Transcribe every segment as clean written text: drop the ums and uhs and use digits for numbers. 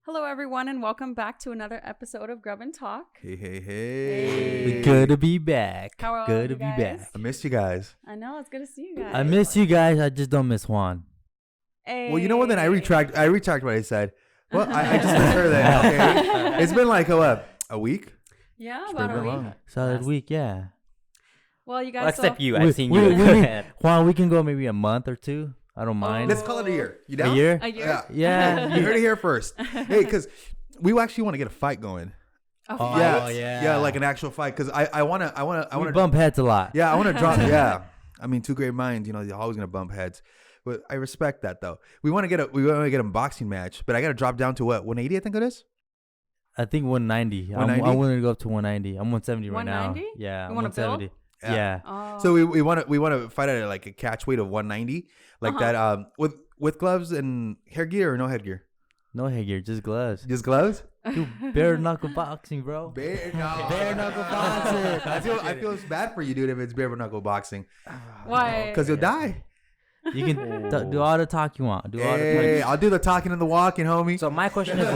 Hello, everyone, and welcome back to another episode of Grub N Talk. Hey. Good to be back. How are good you to be guys? back. I missed you guys. I know, it's good to see you guys. I miss you guys. I just don't miss Juan. Hey. Well, you know what? Then I retract what I said. Well, I just missed her then. Okay. It's been like, a week? Yeah, It's about been a week. long. Solid week, yeah. Well, you guys Well, except saw... you. I've seen you. Juan, we can go maybe a month or two. I don't mind. Let's call it a year. You down? A year? A year? Yeah. Yeah. You heard it here first. Hey, because we actually want to get a fight going. A Oh, fight? Yeah, like an actual fight. Because I want We to bump heads a lot. Yeah, I want to drop. Yeah, I mean, two great minds. You know, they're always gonna bump heads. But I respect that though. We want to get a boxing match, but I got to drop down to what 180. I think it is. I think 190. 190? I'm willing to go up to 190. I'm 170 right now. 190? Yeah, You I'm wanna build? 170. Yeah. Oh. So we want to fight at like a catch weight of 190, like that. With gloves and headgear or no headgear. No headgear, just gloves. Just gloves. Dude, bare knuckle boxing, bro. Bare knuckle boxing. I feel bad for you, dude. If it's bare knuckle boxing, Why? because you'll die. You can do all the talk you want. Do all the Hey, talk. I'll do the talking and the walking, homie. So my question is,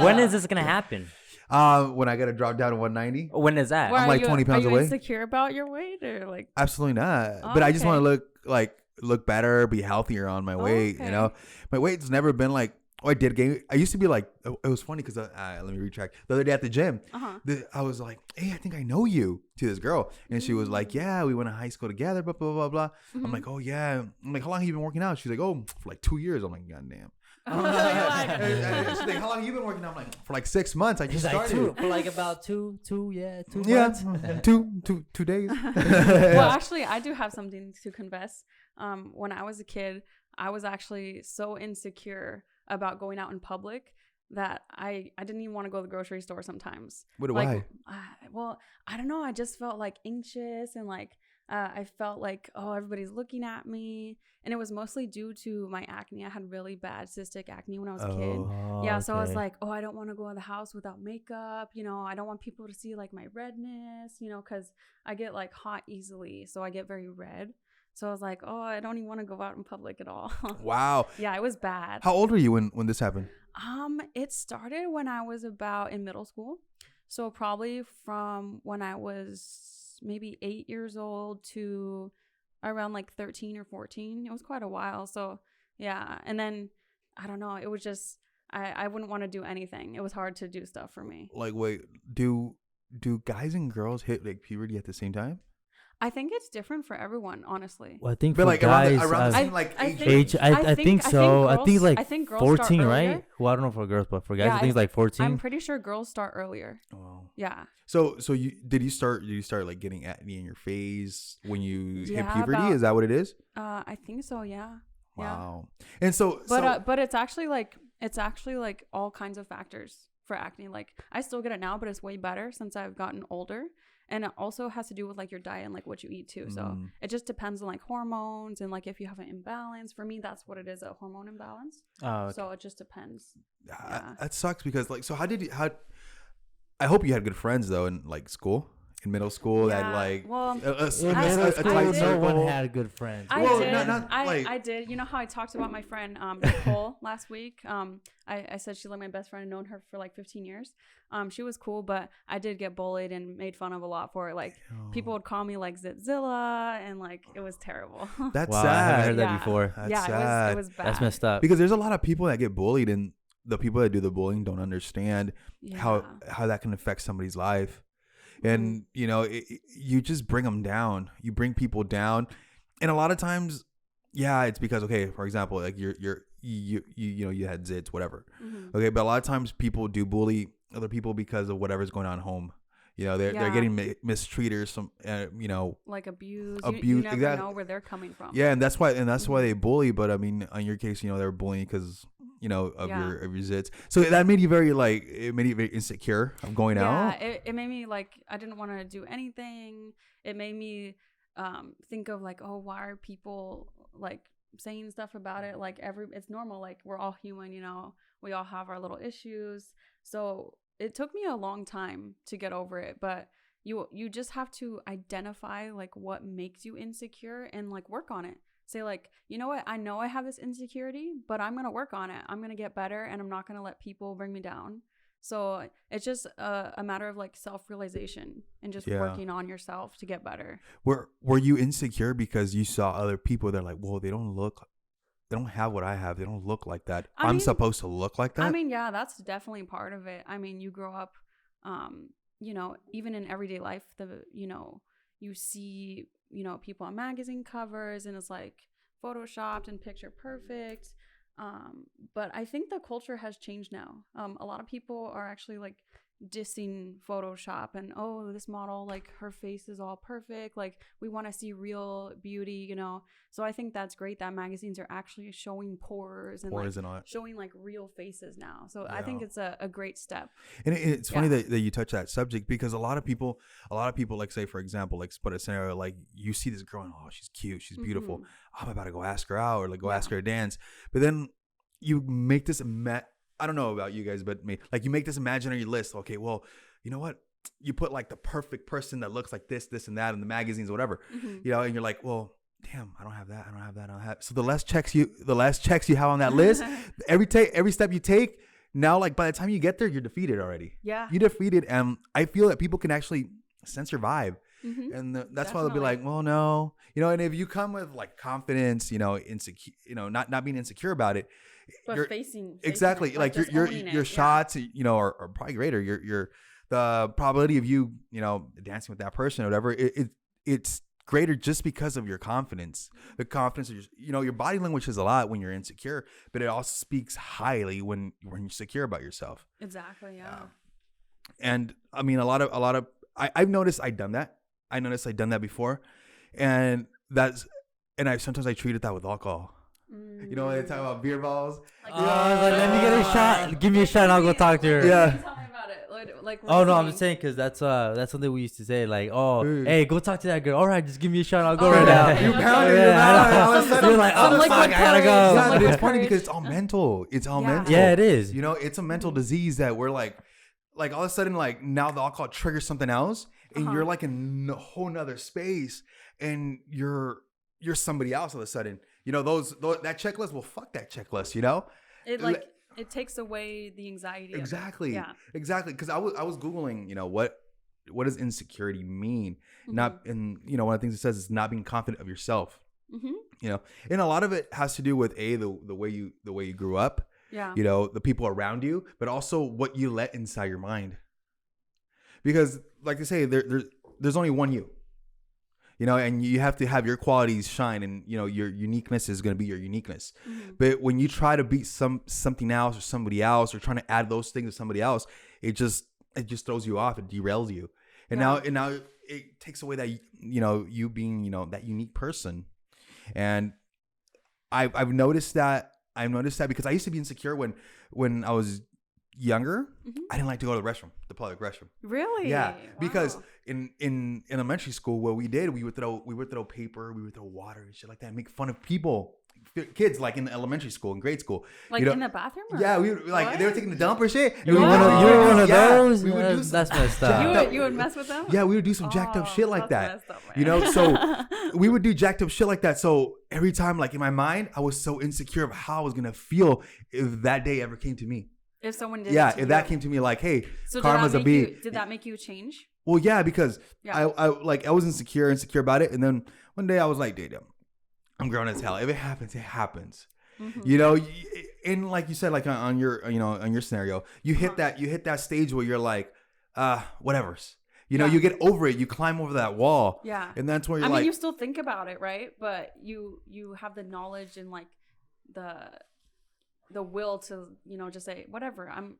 when is this gonna happen? When I gotta drop down to 190. When is that? Why, I'm like 20 pounds are you away. insecure about your weight or like? Absolutely not. Oh, But I just okay. want to look better, be healthier on my weight. okay. You know, my weight's never been like. Oh, I did gain. I used to be like. It was funny because let me retract. The other day at the gym, I was like, "Hey, I think I know you." To this girl, and she was like, "Yeah, we went to high school together." Blah blah blah blah. I'm like, "Oh yeah." I'm like, "How long have you been working out?" She's like, "Oh, for like 2 years." I'm like, "God damn." She's like, "How long have you been working out?" I'm like, "For like 6 months. I just started." for like about two Yeah, months. 2 days. Well, actually, I do have something to confess. When I was a kid, I was actually so insecure about going out in public that I didn't even want to go to the grocery store sometimes. What? Like, Why? Well, I don't know. I just felt like anxious and like I felt like, oh, everybody's looking at me. And it was mostly due to my acne. I had really bad cystic acne when I was a kid. Yeah, so I was like, oh, I don't want to go in the house without makeup. You know, I don't want people to see like my redness, you know, because I get like hot easily. So I get very red. So I was like, oh, I don't even want to go out in public at all. Wow. Yeah, it was bad. How old were you when this happened? It started when I was about in middle school. So probably from when I was maybe 8 years old to around like 13 or 14. It was quite a while. So yeah. And then I don't know. It was just, I wouldn't want to do anything. It was hard to do stuff for me. Like, wait, do guys and girls hit like puberty at the same time? I think it's different for everyone, honestly. Well, I think But for like guys, around the I- same like I age. think- age, I think so. I think like I think girls start 14, right? earlier. Well, I don't know for girls, but for guys, Yeah, I think it's like 14. I'm pretty sure girls start earlier. Oh. Yeah. So did you start like getting acne in your face when you hit Yeah, puberty? about- Is that what it is? I think so. Yeah. Yeah. Wow. And so But it's actually like all kinds of factors for acne. Like I still get it now, but it's way better since I've gotten older. And it also has to do with like your diet and like what you eat too. So it just depends on like hormones and like if you have an imbalance. For me, that's what it is, a hormone imbalance. Oh, okay. So it just depends. Yeah. that sucks because like, so how I hope you had good friends though in like school, in middle school that Yeah, like well, In a middle school, tight no circle. one had good friends. I Well, did. not like- I did. You know how I talked about my friend Nicole last week? I said she's like my best friend. I've known her for like 15 years. She was cool, but I did get bullied and made fun of a lot for it. Like people would call me like Zitzilla, and like it was terrible. That's Wow, I sad. haven't heard that Yeah. before. That's yeah, sad. it was bad. That's messed up. Because there's a lot of people that get bullied and the people that do the bullying don't understand how that can affect somebody's life. And you know, you just bring them down. You bring people down, and a lot of times, yeah, it's because okay, for example, like you know you had zits, whatever. Okay, but a lot of times people do bully other people because of whatever's going on at home. You know, they're getting mistreated or some, you know, like abuse. Abuse, You never exactly. know where they're coming from. yeah, and that's why they bully. But I mean, in your case, you know, they were bullying because you know of your zits. So that made you very insecure of going out. Yeah, it made me like I didn't want to do anything. It made me think of like, oh, why are people like saying stuff about it? Like it's normal. Like we're all human, you know. We all have our little issues. So it took me a long time to get over it, but you just have to identify like what makes you insecure and like work on it. say like, you know what, I know I have this insecurity, but I'm gonna work on it. I'm gonna get better, and I'm not gonna let people bring me down. So it's just a matter of like self-realization and just working on yourself to get better. Were you insecure because you saw other people that are like, whoa, they don't have what I have. They don't look like that. I I'm mean, supposed to look like that. I mean, yeah, that's definitely part of it. I mean, you grow up, you know, even in everyday life, you see, you know, people on magazine covers and it's like photoshopped and picture perfect. But I think the culture has changed now. A lot of people are actually like dissing Photoshop and, oh, this model, like her face is all perfect. Like we want to see real beauty, you know? So I think that's great that magazines are actually showing pores and like showing like real faces now. So I think it's a great step. And it's funny that you touch that subject because a lot of people, like say, for example, like put a scenario, like you see this girl and, oh, she's cute. She's beautiful. I'm about to go ask her out or like go ask her to dance. But then you make this I don't know about you guys, but me, like you make this imaginary list. Okay, well, you know what? You put like the perfect person that looks like this, and that in the magazines or whatever, you know, and you're like, well, damn, I don't have that. I don't have that. I don't have. So the less checks you have on that list, every step you take, now, like by the time you get there, you're defeated already. Yeah. You're defeated. And I feel that people can actually sense your vibe. And that's why they'll be like, well, no, you know, and if you come with like confidence, you know, insecure, you know, not being insecure about it, but facing exactly it, like your shots, you know, are probably greater. Your the probability of you know, dancing with that person or whatever, it's greater just because of your confidence. The confidence of your body language is a lot when you're insecure, but it also speaks highly when you're secure about yourself. Exactly. Yeah. And I mean, a lot of I've noticed I've done that. I noticed I've done that before, and sometimes I treated that with alcohol. You know, when they talk about beer balls. Let me get a shot. Give me a shot and I'll go talk to her. Yeah. Tell me about it. Like oh, no, I'm just saying because that's something we used to say. Like, oh, hey, go talk to that girl. All right, just give me a shot and I'll go right now. You pounded your mouth. You're like, oh, fuck, I gotta go. Yeah, but it's funny because it's all mental. It's all mental. Yeah, it is. You know, it's a mental disease that we're like all of a sudden, like now the alcohol triggers something else and you're like in a whole nother space and you're somebody else all of a sudden. You know, that checklist, well, fuck that checklist, you know? It takes away the anxiety. Exactly. Yeah. Exactly. Because I was Googling, you know, what does insecurity mean? Not, and you know, one of the things it says is not being confident of yourself. You know, and a lot of it has to do with the way you grew up. Yeah. You know, the people around you, but also what you let inside your mind. Because like they say, there's only one you. You know, and you have to have your qualities shine, and you know your uniqueness is going to be your uniqueness. But when you try to beat something else or somebody else, or trying to add those things to somebody else, it just throws you off. It derails you, and now it takes away that, you know, you being, you know, that unique person. And I've noticed that because I used to be insecure when I was younger. I didn't like to go to the public restroom. Really? Yeah. Wow. Because in elementary school, what we did, we would throw paper, we would throw water and shit like that, and make fun of people, kids, like in elementary school and grade school. Like, you know, in the bathroom? Or? Yeah, we would, like, they were taking the dump or shit. You were one of those? We would that's messed up. You would mess with them? Yeah, we would do some jacked up shit like that. Up, you know, so we would do jacked up shit like that. So every time, like in my mind, I was so insecure of how I was going to feel if that day ever came to me. If someone did, if that came to me, like, hey, so karma's a bee. Did that make you change? Well, yeah, because I was insecure about it, and then one day I was like, dude, I'm grown as hell. If it happens, it happens. You know, and like you said, like on your scenario, you hit that stage where you're like, whatever's. You know, you get over it. You climb over that wall. Yeah, and that's where you're I mean, you still think about it, right? But you have the knowledge and like the will to, you know, just say whatever, I'm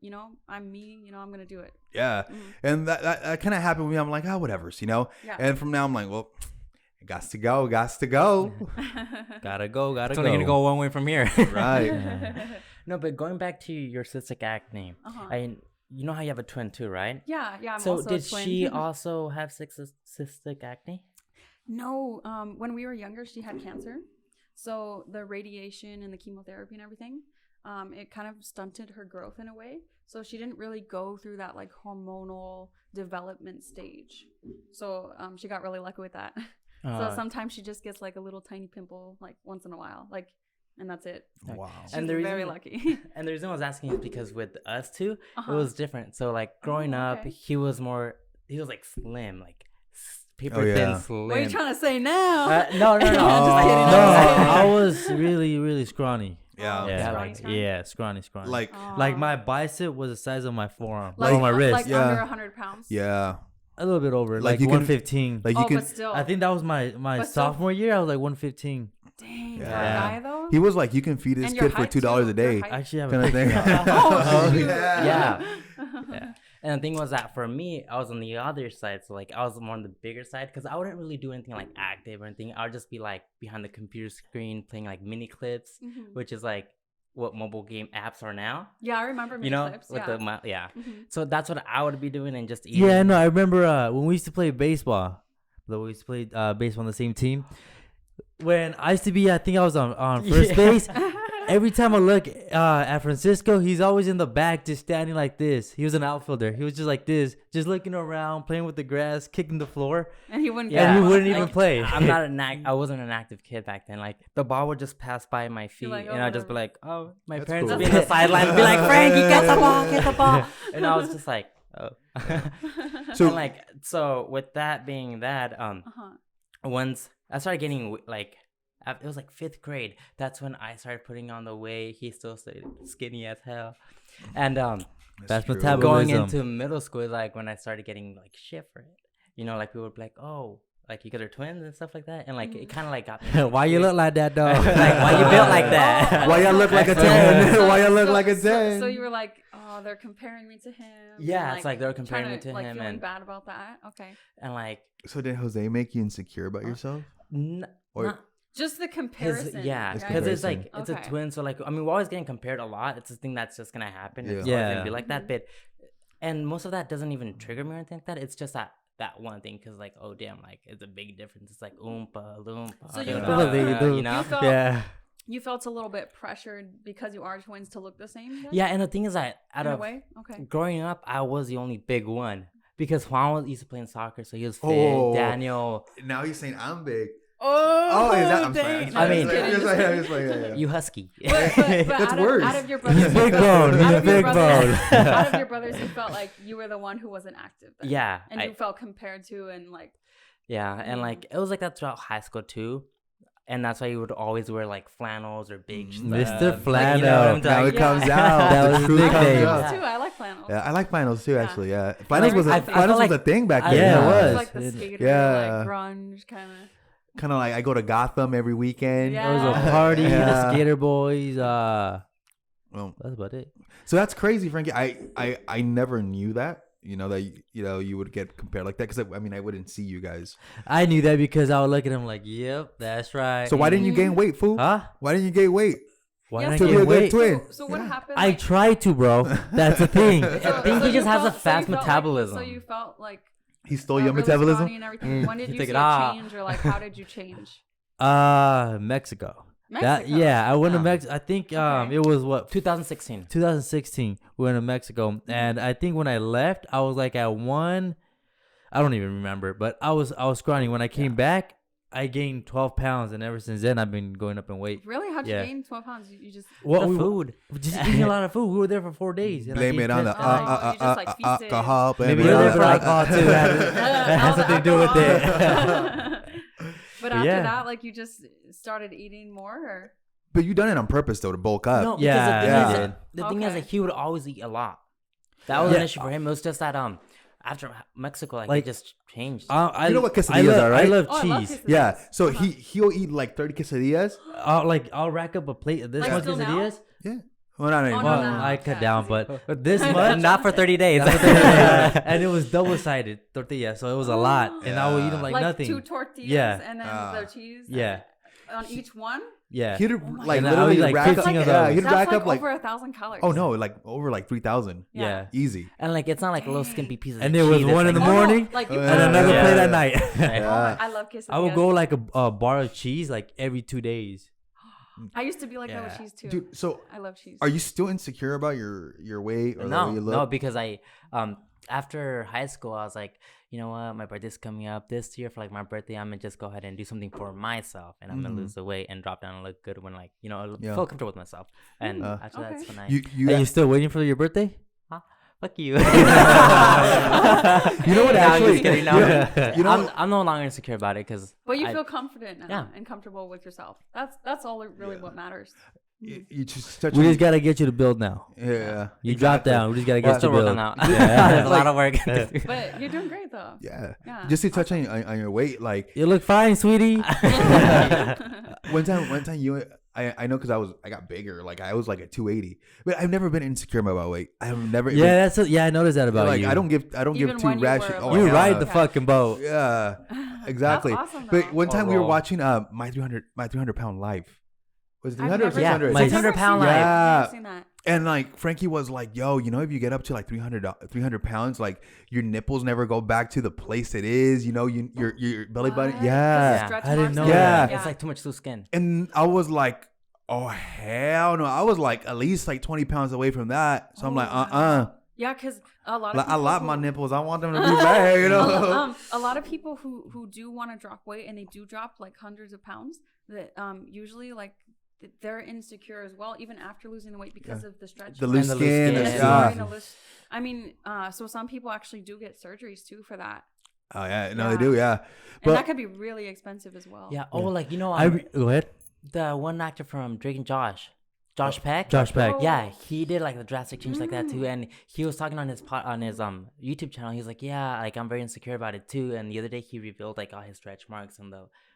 me, you know, I'm gonna do it. Yeah. And that kind of happened with me. I'm like, whatever's, you know. And from now I'm like, well, got to go gotta go it's only gonna go one way from here. Right. No, but going back to your cystic acne, you know how you have a twin too, right? Yeah. I'm so also did a twin. she also have cystic acne? No. When we were younger, she had cancer, so the radiation and the chemotherapy and everything, it kind of stunted her growth in a way. So she didn't really go through that like hormonal development stage. So she got really lucky with that. So sometimes she just gets like a little tiny pimple like once in a while, like, and that's it. Wow. She's And the reason, very lucky. And the reason I was asking is because with us two, Uh-huh. it was different. So like growing up, okay. he was like slim, like paper Oh, yeah. thin slim. What are you trying to say now? No. Just kidding. No, I'm I was really, really scrawny. Yeah. Yeah, Scrawny, like, scrawny? yeah, scrawny. Like, Like my bicep was the size of my forearm, like, or my wrist. like Yeah. under 100 pounds. yeah. A little bit over, Like like, you can- 115. Like Oh, you can. but still. I think that was my But still- sophomore year. I was like 115. Dang, Yeah. for a guy though. He was like, you can feed this And your kid for height, $2 too. a day. Your height. I actually have Kind a of thing. Oh, shoot. Yeah. And the thing was that for me, I was on the other side. So like I was more on the bigger side because I wouldn't really do anything like active or anything. I would just be like behind the computer screen playing like mini clips, Mhm. which is like what mobile game apps are now. Yeah, I remember mini You know, clips. with Yeah. the Mhm. So that's what I would be doing and just eating. Yeah, no, I remember when we used to play baseball. Though we used to play baseball on the same team. When I used to be, I think I was on first base. Every time I look at Francisco, he's always in the back, just standing like this. He was an outfielder. He was just like this, just looking around, playing with the grass, kicking the floor, And he wouldn't. Yeah. and he get wouldn't one. even play. I wasn't an active kid back then. Like the ball would just pass by my feet, like, and oh, I'd just be whatever. like, "Oh, my That's parents cool. would be in the sideline, and be like, Frankie, get the ball, get the ball," and I was just like, "Oh." So- And like, so with that being that, Uh-huh. once I started getting like, it was like 5th grade. That's when I started putting on the weight. He still stayed skinny as hell, and That's true. metabolism. going into middle school is like when I started getting like shit for it. You know, like people would be like, "Oh, like you guys are twins and stuff like that," and like it kind of like got me. Why you look like that, dog? Like, why you built like that? Why y'all look like a So- 10? Why y'all look so- like a so- 10? So you were like, oh, they're comparing me to him. Yeah, and, it's like they're trying comparing me to like, him feeling and- bad about that. Okay. And like, So did Jose make you insecure about yourself? Or- not Just the comparison. yeah, It's because it's comparison. like it's Okay. a twin. So like, I mean, we're always getting compared a lot. It's a thing that's just gonna happen. Yeah. It's always Yeah. gonna be like that Mhm. bit. And most of that doesn't even trigger me or anything like that. It's just that one thing because like, oh damn, like it's a big difference. It's like oompa loompa. So you da, felt- da, da, you know? You felt, Yeah. you felt a little bit pressured because you are twins to look the same. Then? Yeah, and the thing is that out In a of way. Okay. growing up, I was the only big one because Juan used to play in soccer, so he was fit. Oh. Daniel, Now you're saying I'm big. Oh, Is that? I'm sorry. dang. I mean- I'm just like, yeah. you husky. But That's worse. Out of your brothers, He's big you felt- bone. out He's of your big brothers- bone. out of your brothers, you felt like you were the one who wasn't active. Then. Yeah, And you felt compared to and like. yeah, and Mm. like it was like that throughout high school too. And that's why you would always wear like flannels or big stuff. Mr. Like, you know what I'm Flannel. Now talking it Yeah. comes out. That The was his truth comes nickname. out. Flannels too. I like flannels. Yeah, I like finals too. Yeah. Actually, yeah. Finals was I a feel finals was like- a thing back I- then. Yeah, it It's was. like the skater, Yeah. like grunge kind of. Kind of like I go to Gotham every weekend. Yeah. It was a party. The Yeah. Skater Boys. Well, That's about it. so that's crazy, Frankie. I never knew that. You know that you would get compared like that because I mean I wouldn't see you guys. I knew that because I would look at him like, yep, that's right. So why didn't you gain weight, fool? Huh? Why didn't you gain weight? Why Yeah, did To I be a gain good weight? twin. So what happened? I like- tried to, bro. That's the thing. I think he you just has a felt- fast you felt metabolism. Like, so you felt like He stole your really metabolism. scrawny and everything. When did You you took see it a off. change, or like how did you change? Mexico. That Mexico. yeah, I went to Oh. Mexico. I think Okay. it was what 2016. 2016. We went to Mexico, and I think when I left, I was like at one. I don't even remember, but I was scrawny. When I came back, I gained 12 pounds, and ever since then, I've been going up in weight. Really? How'd you Yeah. gain 12 pounds? You just. Well, The we food. just eating a lot of food. We were there for 4 days. and I Blame gained it on 10 the pounds. you just, like, feasted. alcohol. Blame Maybe it we were on there for the- alcohol too. That has something to do with it. But But after yeah. that, like you just started eating more, or But you done it on purpose though to bulk up. No, because Yeah, the thing yeah. is, I did. the thing is Okay. that he would always eat a lot. That was Yeah. an issue for him. It was just that after Mexico, like Like, it just changed. I, You know what I quesadillas love, are, right? I love Oh, I love cheese. quesadillas. Yeah. So Uh-huh. he'll eat like 30 quesadillas. I'll rack up a plate of this Like much still now? quesadillas. Yeah. Well, not anymore. no, Well, no. I cut Yeah. down, but this much. Not for 30 days. And it was double-sided tortilla, so it was a lot, and I would eat them like, nothing. 2 tortillas, Yeah. and then Ah. the cheese. Yeah. On each one. Yeah. He'd my like God. literally And I would eat, like, rack up. 15 of Yeah, those. he'd That's rack like up like over 1,000 calories. oh no, like over like 3,000. Yeah. Easy. And like it's not like little skimpy pieces. And of there was cheese. It's one in the like- Oh, no, morning like you and and put- another Yeah. plate at night. Yeah. I love quesadillas. I would go like a bar of cheese like every 2 days. I used to be like that with Yeah. cheese too. Dude, so I love cheese. are you still insecure about your weight or the way No, you look? no, because I after high school, I was like, you know what, my birthday's coming up this year. For like my birthday, I'm gonna just go ahead and do something for myself, and I'm gonna lose the weight and drop down and look good when like feel comfortable with myself. And after that's when Are you still waiting for your birthday? fuck you. You know what? I'm Actually, just kidding. No, you know, I'm no longer insecure about it because. But you feel confident now and comfortable with yourself. That's all really what matters. you just We just gotta get you to build now. Yeah. You drop down. We just gotta get you Still to working build. out. There's a lot of work. But you're doing great though. Yeah. Yeah. Just to touch on your weight, like You look fine, sweetie. one time I know because I got bigger. Like I was like at 280, but I've never been insecure about my weight. I have never. Yeah, I noticed that about like you. I don't give Even two when you rash. were, Oh, like, You hell ride no. the fucking boat. Yeah, exactly. That's awesome, But though. one time we were Raw. watching my 300 pound life. Was it I've 300 or never- 600? my I've never 600-pound seen that. life. I've never Yeah. seen that. And like Frankie was like, yo, if you get up to like 300 pounds, like your nipples never go back to the place it is, your belly button. What? Yeah. 'Cause stretch I didn't marks know and- that. It's like too much loose skin. And I was like, oh, hell no. I was like at least like 20 pounds away from that. So I'm like, Yeah, because a lot of Like, I people like who- my nipples. I want them to be big, a lot of people who do want to drop weight and they do drop like hundreds of pounds that usually like they're insecure as well even after losing the weight because of the stretch The marks. loose And the loose skin. skin. And Yeah. it's wearing a loose- I mean, so some people actually do get surgeries too for that, Oh, yeah. No, Yeah. they do, yeah. and But that could be really expensive as well. Yeah. Oh, like Go ahead. the one actor from Drake and Josh Peck. Josh Peck. Oh. Yeah, he did like the drastic change like that too, and he was talking on his YouTube channel. He's like, yeah, like I'm very insecure about it too. And the other day he revealed like all his stretch marks and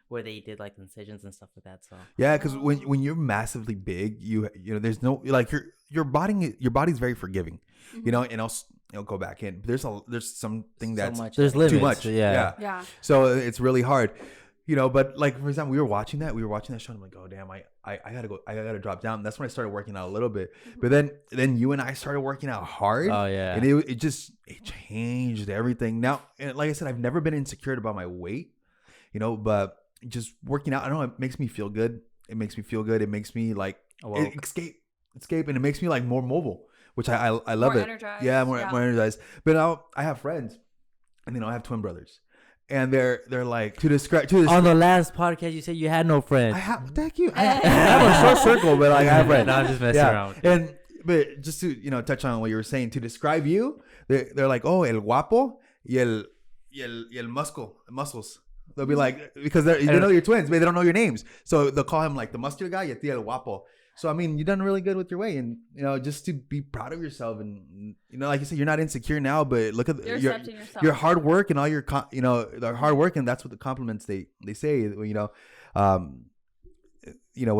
where they did like incisions and stuff like that. So yeah, because when you're massively big, you know, there's no like your body's very forgiving, you know, and it'll go back in. But there's something that's much. There's limits. too much. Yeah. Yeah. So it's really hard, you know. But like for example, we were watching that show. And I'm like, oh damn, I gotta drop down. That's when I started working out a little bit. But then you and I started working out hard. Oh yeah. And it changed everything. Now, and like I said, I've never been insecure about my weight, you know. But just working out, I don't know, it makes me feel good. It makes me like escape, and it makes me like more mobile, which I love More it. energized, Yeah, more yeah. energized. But now I have friends, and I have twin brothers, and they're like to describe On the last podcast, you said you had no friends. thank you. I have a short circle, but like I have friends. No, I'm just messing around. But just to touch on what you were saying, to describe you, they're like, oh, el guapo y el muscles. They'll be like, because they know you're twins, but they don't know your names, so they'll call him like the muscular guy, y a ti el guapo. So I mean, you've done really good with your weight, and just to be proud of yourself, and like you said, you're not insecure now, but look at You're accepting yourself. your hard work and all your the hard work, and that's what the compliments they say, when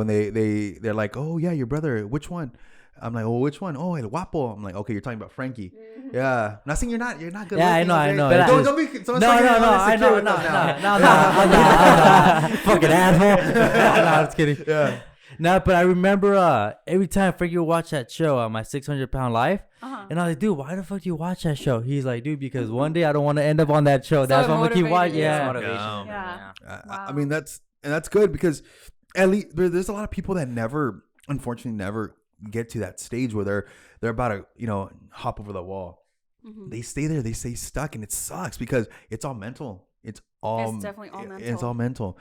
they're like, oh yeah, your brother, which one? I'm like, oh, which one? Oh, el guapo. I'm like, okay, you're talking about Frankie. Yeah, not saying you're not good. Yeah, I looking, know, okay? I know. But It's don't just- be. No, I know. No. Fucking asshole. No, I'm just kidding. Yeah. No, but I remember every time Frankie would watch that show, my 600-pound life, and I was like, dude, why the fuck do you watch that show? He's like, dude, because one day I don't want to end up on that show. So That's it why I'm gonna keep motivated watching. you. Yeah. motivation. Yeah. I mean, that's good, because at least there's a lot of people that unfortunately never get to that stage where they're about to hop over the wall. They stay there, they stay stuck, and it sucks because it's all mental. It's definitely all mental. It's all mental.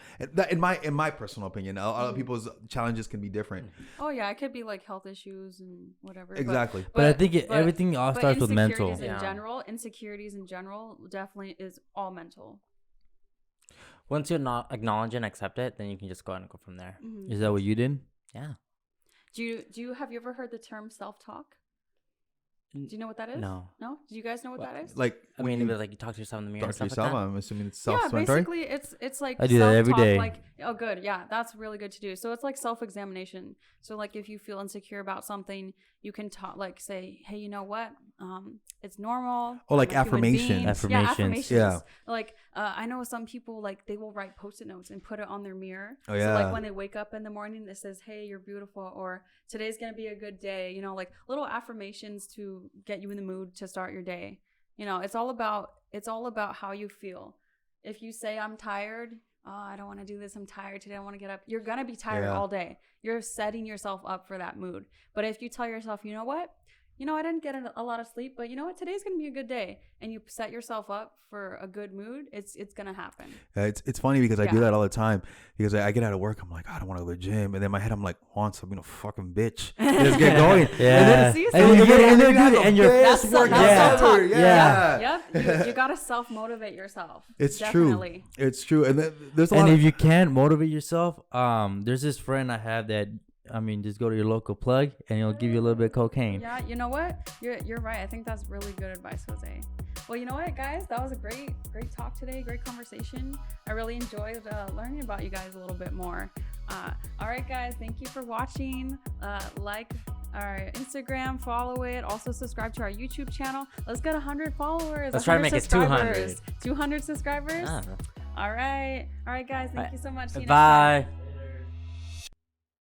In my personal opinion, a lot of people's challenges can be different. Oh yeah, it could be like health issues and whatever. Exactly. But I think everything all starts with mental. Insecurities in general definitely is all mental. Once you acknowledge and accept it, then you can just go ahead and go from there. Is that what you did? Yeah. Have you ever heard the term self-talk? Do you know what that is? No. No? Do you guys know what that is? Like, I mean, but like you talk to yourself in the mirror and talk to stuff yourself. like that. I'm assuming it's Yeah, self-explanatory. basically it's like I do that every self-talk, day. Like, oh good, yeah, that's really good to do. So it's like self-examination. So like if you feel insecure about something, you can talk, like say, hey, you know what? It's normal. Oh, like I'm a human being. affirmations. Yeah, Affirmations. affirmations. Yeah. Like I know some people, like they will write Post-it notes and put it on their mirror. Oh, So yeah. like when they wake up in the morning, it says, hey, you're beautiful, or today's gonna be a good day. Like little affirmations to get you in the mood to start your day. It's all about how you feel. If you say I'm tired, oh, I don't want to do this, I'm tired today, I want to get up, you're gonna be tired Yeah. all day. You're setting yourself up for that mood. But if you tell yourself, you know what, you know, I didn't get a lot of sleep, but you know what, today's gonna be a good day, and you set yourself up for a good mood, it's gonna happen. It's funny because I do that all the time, because I get out of work, I'm like, I don't want to go to the gym, and then in my head I'm like, Juan, stop being a fucking bitch. Just get going. Yeah. And your that's self-talk. Yeah. Yep. You gotta self-motivate yourself. It's Definitely. true. It's true. And then there's a lot And of, if you can't motivate yourself, there's this friend I have that, I mean, just go to your local plug and he'll give you a little bit of cocaine. Yeah, you know what? You're right. I think that's really good advice, Jose. Well, you know what, guys? That was a great talk today. Great conversation. I really enjoyed learning about you guys a little bit more. All right, guys. Thank you for watching. Like our Instagram, follow it. Also subscribe to our YouTube channel. Let's get 100 followers. Let's try to make it 200. 200 subscribers. Ah. All right, guys. Thank you so much. See you next time. Bye.